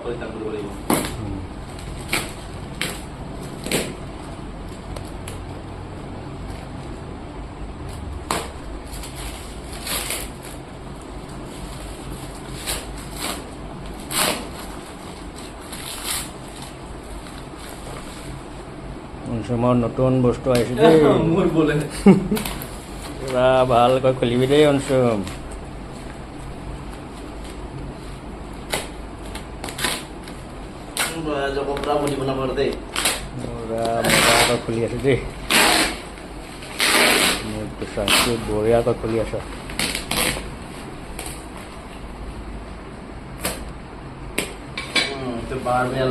পৰিষ্কাৰ কৰিব লাগিব অঞ্চুমৰ নতুন বস্তু আহিছে দেই মোৰ বোলে পুৰা ভালকৈ খুলিবি দেই অঞ্চুম জগতৰা বনি বনাব দেই পুৰা মজাকৈ খুলি আছে দেই মোৰটো চাইছো বঢ়িয়াকৈ খুলি আছ বাৰবেল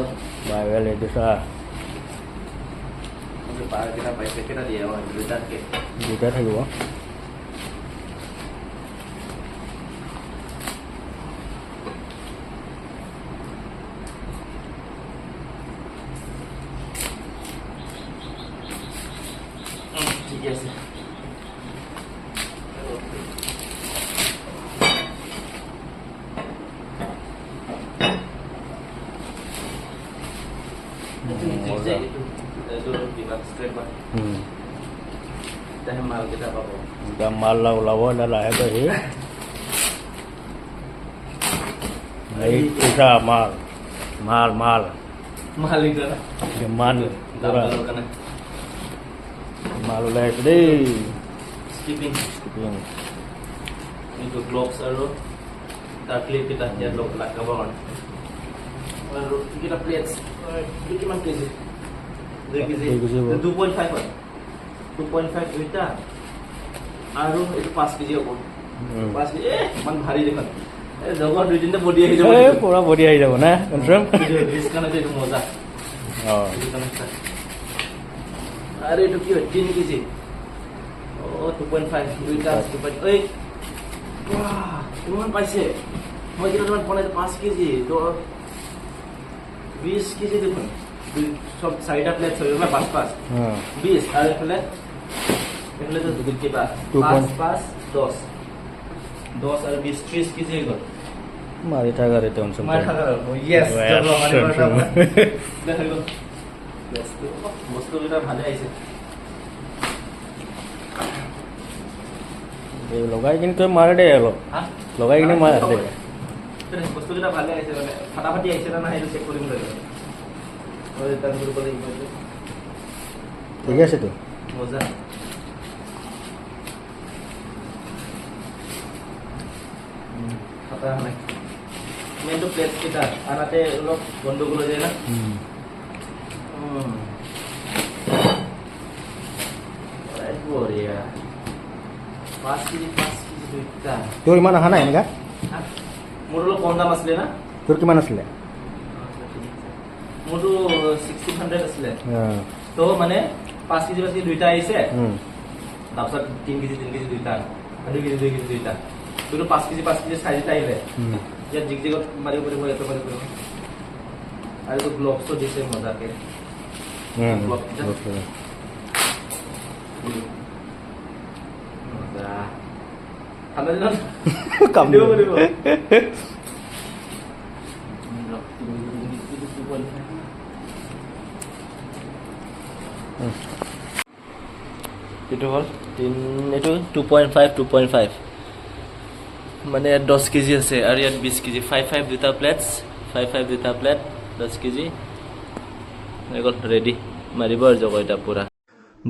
বাইবেল এইটো চা বাৰকেইটা পাইছে কেইটা দিয়ে দুটাতকে দুটা থাকিব ঠিকে আছে মাল কেইটা পাব এতিয়া মাল ওলাব এতিয়া লাহেকৈ এইটো চা মাল মাল মাল মালিক মাল পুৰা মাল ওলাই আছে দেই স্কিপিং এইটো গ্লভছ আৰু তাৰ ক্লিপ কেইটা ইয়াত লগাব কাৰণে আৰু কেইটা প্লেটছ কিমান কেজি 2 কেজি 2.5 হয় 2.5 দুইটা আৰু এইটো 5 কেজি হ'ব 5 কেজি ইমান ভাৰী দেখোন এই জগৰ দুই তিনিটা বডি আহি যাব পুৰা বডি আহি যাব না কনফাৰ্ম ডিছকাউণ্ট এইটো মজা অঁ আৰু এইটো কি হয় 3 কেজি 2.5 দুইটা 2.8 কিমান পাইছে মই কিমান বনাইছো 5 কেজি তো 20 কেজি দেখোন সব চাৰিটা প্লেট হৈ গ'ল 5 20 আৰু এইফালে তো কিবা 5 10 আৰু 20 30 কেজি হৈ গ'ল মাৰি থাকা ৰে টেনশ্যন মাৰি থাকা ইয়েছ বস্তুকেইটা ভালে আহিছে লগাই কিন্তু মাৰে দেই অলপ লগাই কিনে মাৰে দে বস্তুকেইটা ভালে আহিছে মানে ফাটাফাটি আহিছে না নাই সেইটো চেক কৰিম লাগিব ঠিক আছে তো মজা ফাটা নাই মেইনটো প্লেট কেইটা আনাতে অলপ গণ্ডগোল হৈ যায় না বঢ়িয়া 5 কেজি দুইটা তোৰ ইমান অহা নাই এনেকা মোৰ অলপ কম দাম আছিলে না তোৰ কিমান আছিলে মোৰতো 1600 আছিলে তো মানে 5 কেজি দুইটা আহিছে তাৰপিছত 3 কেজি দুইটা 2 কেজি দুইটা তোৰ 5 কেজি চাৰিটা আহিলে ইয়াত জিগজিগত মাৰিব পাৰিব ইয়াতে মাৰিব পাৰিব আৰু তো গ্লভছো দিছে মজাকে ঠাণ্ডা দিনত কাম দিব পাৰিব এইটো হ'ল এইটো 2.5 মানে ইয়াত 10 কেজি আছে আৰু ইয়াত 20 কেজি 5 দুটা প্লেটছ 5 দুটা প্লেট 10 কেজি এইগল ৰেডি মাৰিব আৰু জগ এটা পুৰা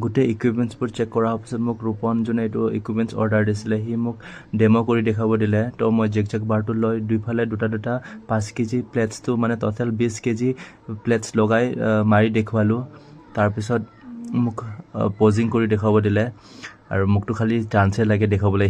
গোটেই ইকুইপমেণ্টছবোৰ চেক কৰাৰ পিছত মোক ৰূপনজনে এইটো ইকুইপমেণ্টছ অৰ্ডাৰ দিছিলে সি মোক ডেম' কৰি দেখাব দিলে তো মই জেক বাৰটো লৈ দুইফালে দুটা 5 কেজি প্লেটছটো মানে ট'টেল 20 কেজি প্লেটছ লগাই মাৰি দেখুৱালোঁ তাৰপিছত মোক পজিং কৰি দেখাব দিলে আৰু মোকতো খালি চান্সে লাগে দেখাবলৈ